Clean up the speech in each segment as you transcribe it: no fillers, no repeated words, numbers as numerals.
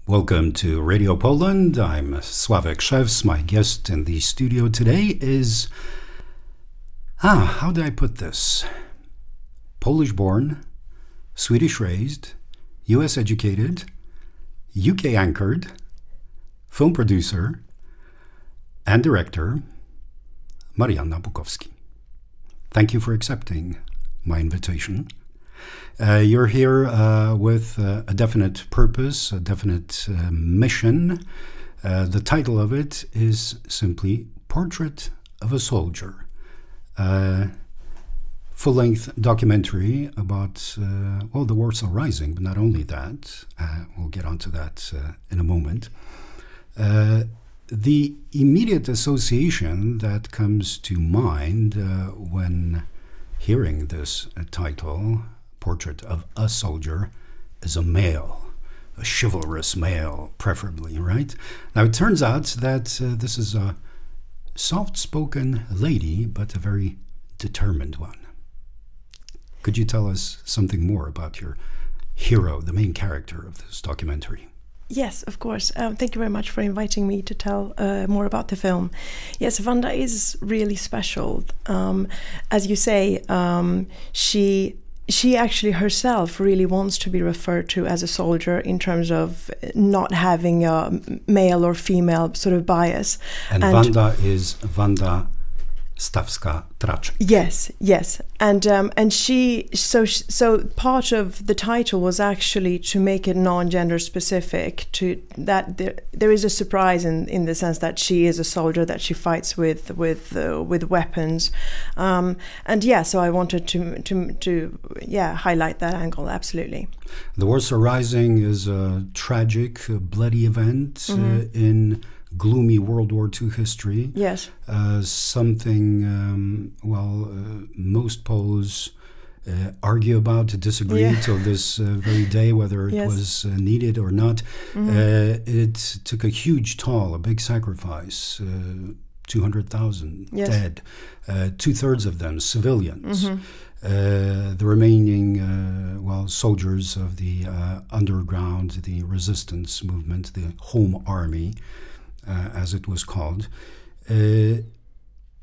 Welcome to Radio Poland. I'm Slawek Szefs. My guest in the studio today is, how do I put this? Polish-born, Swedish-raised, US-educated, UK-anchored, film producer, and director, Marianna Bukowski. Thank you for accepting my invitation. You're here with a definite purpose, a definite mission. The title of it is simply Portrait of a Soldier. Full-length documentary about, the Warsaw Rising, but not only that. We'll get onto that in a moment. The immediate association that comes to mind when hearing this title, Portrait of a Soldier, is a male, a chivalrous male, preferably, right? Now, it turns out that this is a soft-spoken lady, but a very determined one. Could you tell us something more about your hero, the main character of this documentary? Yes, of course. Thank you very much for inviting me to tell more about the film. Yes, Wanda is really special. As you say, she actually herself really wants to be referred to as a soldier in terms of not having a male or female sort of bias. And Wanda is Wanda Traczyk-Stawska. Yes, and she so part of the title was actually to make it non-gender specific. To that there is a surprise in the sense that she is a soldier, that she fights with weapons, and yeah. So I wanted to highlight that angle. Absolutely. The Warsaw Rising is a tragic, bloody event in gloomy World War II history. Yes. Something, most Poles argue about, disagree till this very day, whether it was needed or not. It took a huge toll, a big sacrifice, 200,000 dead, 2/3 of them civilians. The remaining, soldiers of the underground, the resistance movement, the Home Army, as it was called,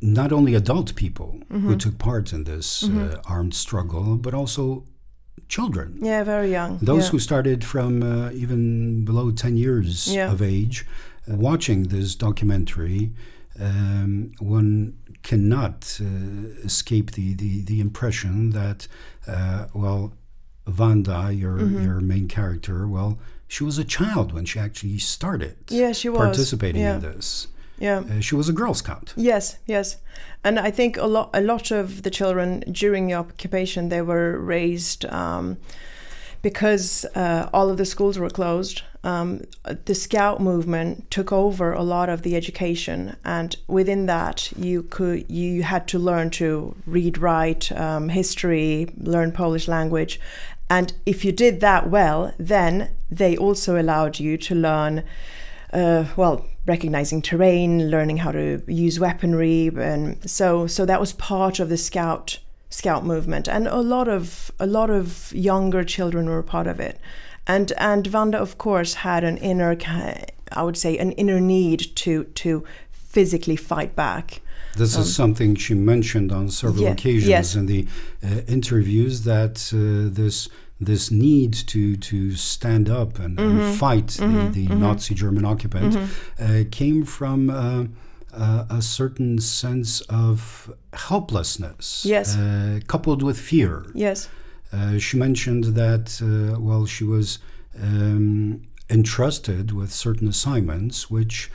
not only adult people who took part in this armed struggle, but also children. Yeah, very young. Those who started from even below 10 years of age. Watching this documentary, one cannot escape the impression that, Wanda, your main character, she was a child when she actually started participating in this. Yeah. She was a Girl Scout. Yes. And I think a lot of the children during the occupation, they were raised because all of the schools were closed. The Scout movement took over a lot of the education, and within that you had to learn to read, write, history, learn Polish language. And if you did that well, then they also allowed you to learn, recognizing terrain, learning how to use weaponry, and so that was part of the Scout movement. And a lot of younger children were part of it. And Wanda, of course, had an inner need to physically fight back. This is something she mentioned on several occasions in the interviews, that this need to stand up and fight the Nazi German occupant came from a certain sense of helplessness, coupled with fear. Yes. She mentioned that, she was entrusted with certain assignments which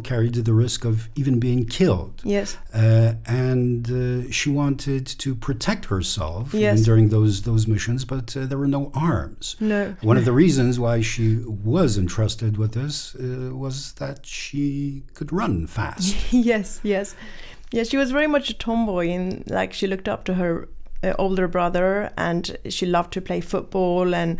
carried the risk of even being killed. Yes. And she wanted to protect herself even during those missions, but there were no arms. No. One of the reasons why she was entrusted with this was that she could run fast. Yes. Yeah, she was very much a tomboy, and she looked up to her older brother, and she loved to play football, and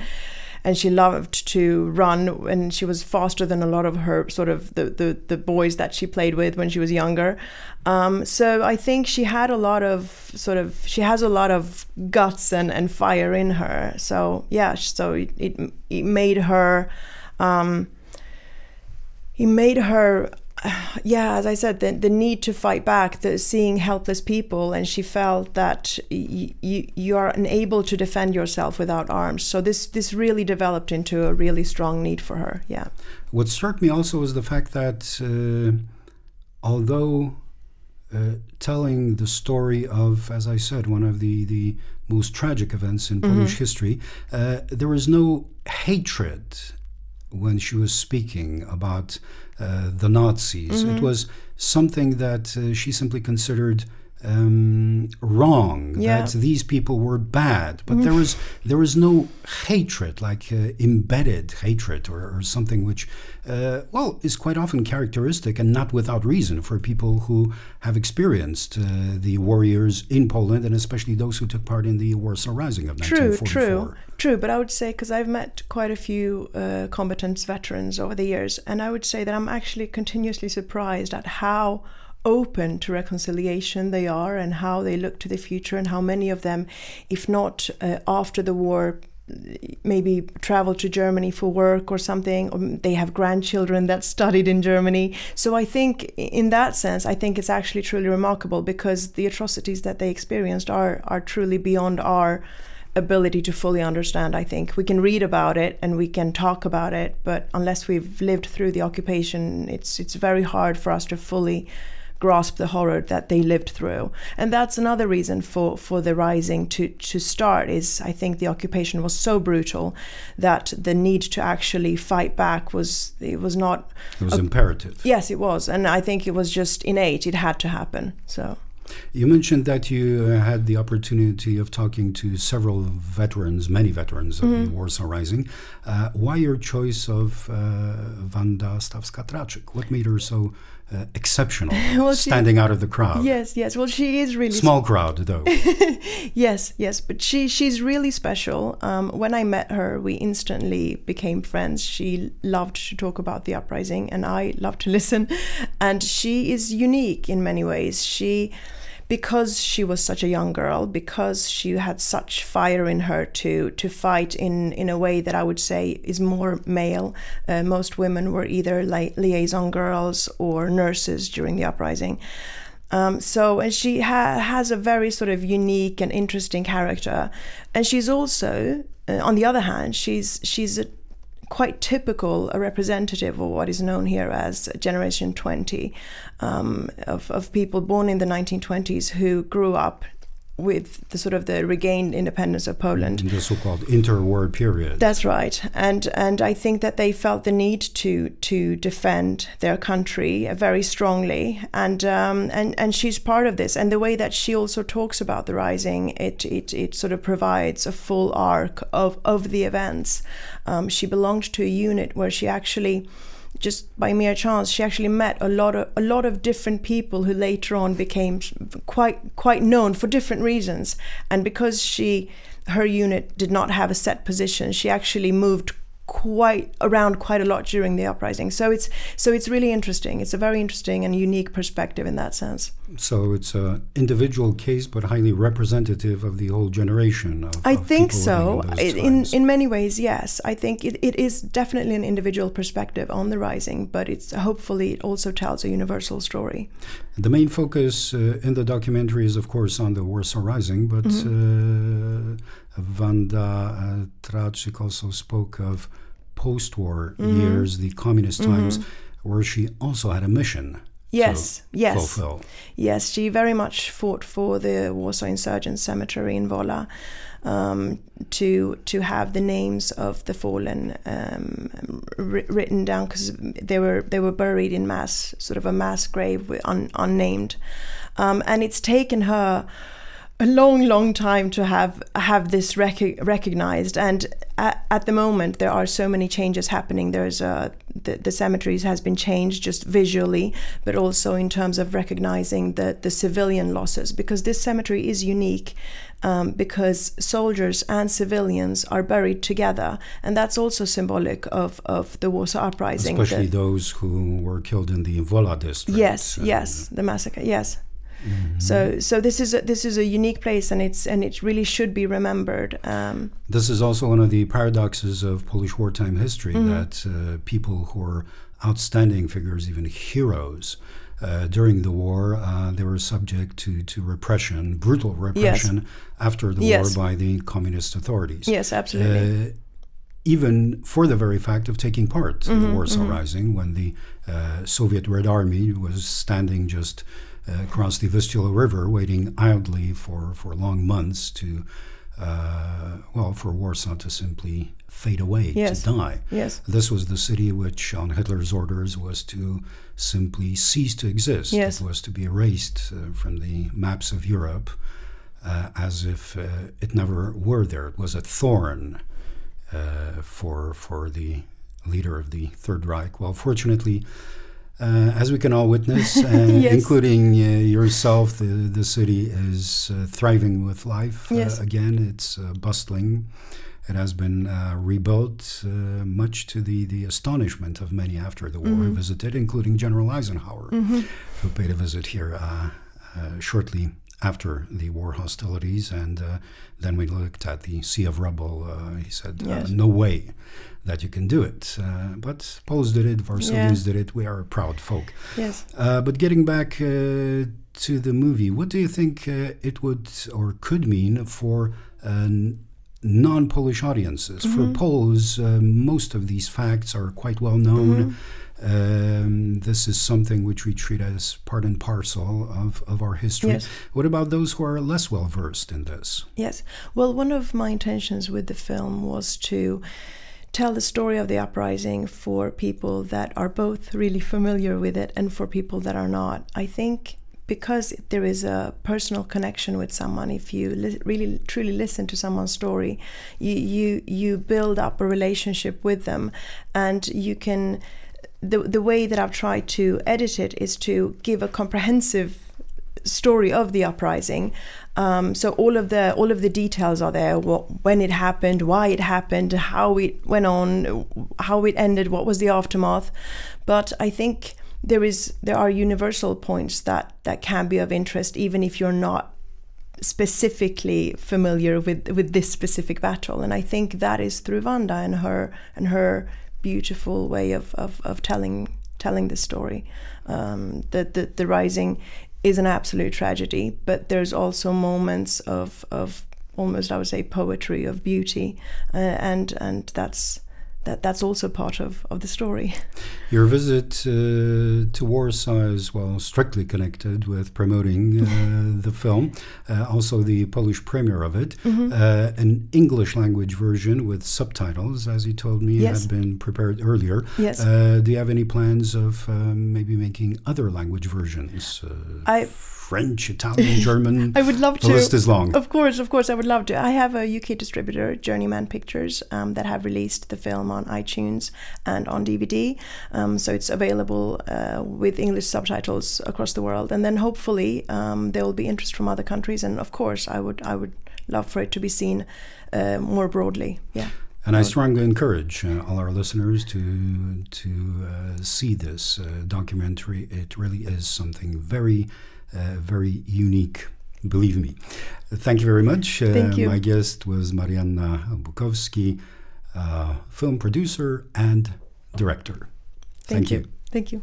she loved to run, and she was faster than a lot of her the boys that she played with when she was younger. So I think she had a lot of she has a lot of guts and fire in her. So yeah, so it made her He made her, as I said, the need to fight back, the seeing helpless people, and she felt that you are unable to defend yourself without arms. So this really developed into a really strong need for her. Yeah. What struck me also was the fact that although telling the story of, as I said, one of the most tragic events in Polish history, there was no hatred when she was speaking about the Nazis. It was something that she simply considered wrong, that these people were bad, but there was no hatred, like embedded hatred or something which is quite often characteristic and not without reason for people who have experienced the warriors in Poland, and especially those who took part in the Warsaw Rising of 1944. True, but I would say, because I've met quite a few combatants, veterans over the years, and I would say that I'm actually continuously surprised at how open to reconciliation they are, and how they look to the future, and how many of them, if not after the war, maybe travel to Germany for work or something, or they have grandchildren that studied in Germany. So I think in that sense, I think it's actually truly remarkable, because the atrocities that they experienced are truly beyond our ability to fully understand. I think we can read about it and we can talk about it, but unless we've lived through the occupation, it's very hard for us to fully grasp the horror that they lived through. And that's another reason for the Rising to start, is I think the occupation was so brutal that the need to actually fight back was imperative. Yes, it was. And I think it was just innate. It had to happen. So you mentioned that you had the opportunity of talking to several veterans, many veterans of the Warsaw Rising. Why your choice of Wanda Traczyk-Stawska? What made her so exceptional, standing out of the crowd? Yes. Well, she is really small crowd, though. Yes. But she's really special. When I met her, we instantly became friends. She loved to talk about the uprising, and I loved to listen. And she is unique in many ways. Because she was such a young girl, because she had such fire in her to fight in a way that I would say is more male. Most women were either liaison girls or nurses during the uprising. And she has a very sort of unique and interesting character. And she's also, on the other hand, she's a quite typical a representative of what is known here as Generation 20, of people born in the 1920s who grew up with the sort of the regained independence of Poland. The so-called interwar period. That's right. And I think that they felt the need to defend their country very strongly. And she's part of this. And the way that she also talks about the Rising, it sort of provides a full arc of the events. She belonged to a unit where she actually, just by mere chance, she actually met a lot of different people who later on became quite known for different reasons. And because her unit did not have a set position, she actually moved around quite a lot during the uprising. So it's really interesting. It's a very interesting and unique perspective in that sense. So it's an individual case, but highly representative of the whole generation of I think so. In many ways, yes. I think it is definitely an individual perspective on the Rising, but hopefully it also tells a universal story. The main focus in the documentary is, of course, on the Warsaw Rising, but Wanda Traczyk also spoke of post-war years, the communist times, where she also had a mission. Yes. Fulfill. Yes, she very much fought for the Warsaw Insurgent Cemetery in Wola, to have the names of the fallen written down, because they were buried in mass, sort of a mass grave unnamed, and it's taken her a long time to have this recognized. And at the moment there are so many changes happening. There's the cemeteries has been changed just visually, but also in terms of recognizing the civilian losses, because this cemetery is unique, because soldiers and civilians are buried together, and that's also symbolic of the Warsaw Uprising, especially those who were killed in the Wola district. Yes, the massacre. Yes. So this is a unique place, and it really should be remembered. This is also one of the paradoxes of Polish wartime history, that people who are outstanding figures, even heroes, during the war, they were subject to repression, brutal repression, after the war by the communist authorities. Yes, absolutely. Even for the very fact of taking part in the Warsaw Rising, when the Soviet Red Army was standing just across the Vistula River, waiting idly for long months to, for Warsaw to simply fade away, to die. Yes. This was the city which, on Hitler's orders, was to simply cease to exist. Yes. It was to be erased from the maps of Europe, as if it never were there. It was a thorn for the leader of the Third Reich. Well, fortunately, as we can all witness, including yourself, the city is thriving with life again. It's bustling. It has been rebuilt, much to the astonishment of many after the war who visited, including General Eisenhower, who paid a visit here shortly after the war hostilities. And then we looked at the sea of rubble. He said, no way that you can do it. But Poles did it, Warsawians did it. We are a proud folk. Yes. But getting back to the movie, what do you think it would or could mean for non-Polish audiences? For Poles, most of these facts are quite well known. This is something which we treat as part and parcel of our history. Yes. What about those who are less well versed in this? Yes. Well, one of my intentions with the film was to tell the story of the uprising for people that are both really familiar with it and for people that are not. I think because there is a personal connection with someone, if you really truly listen to someone's story, you build up a relationship with them, and you can. The way that I've tried to edit it is to give a comprehensive story of the uprising. So all of the details are there: when it happened, why it happened, how it went on, how it ended, what was the aftermath. But I think there are universal points that can be of interest, even if you're not specifically familiar with this specific battle. And I think that is through Wanda and her beautiful way of telling the story. The Rising is an absolute tragedy, but there's also moments of almost, I would say, poetry, of beauty, and that's also part of the story. Your visit to Warsaw is, well, strictly connected with promoting the film, also the Polish premiere of it. An English language version with subtitles, as you told me, had been prepared earlier. Yes. Do you have any plans of maybe making other language versions? French, Italian, German. I would love to. The list is long. Of course, I would love to. I have a UK distributor, Journeyman Pictures, that have released the film on iTunes and on DVD. So it's available with English subtitles across the world. And then hopefully there will be interest from other countries. And of course, I would love for it to be seen more broadly. Yeah. And I strongly encourage all our listeners to see this documentary. It really is something very unique, believe me. Thank you very much. Thank you. My guest was Marianna Bukowski, film producer and director. Thank you. Thank you.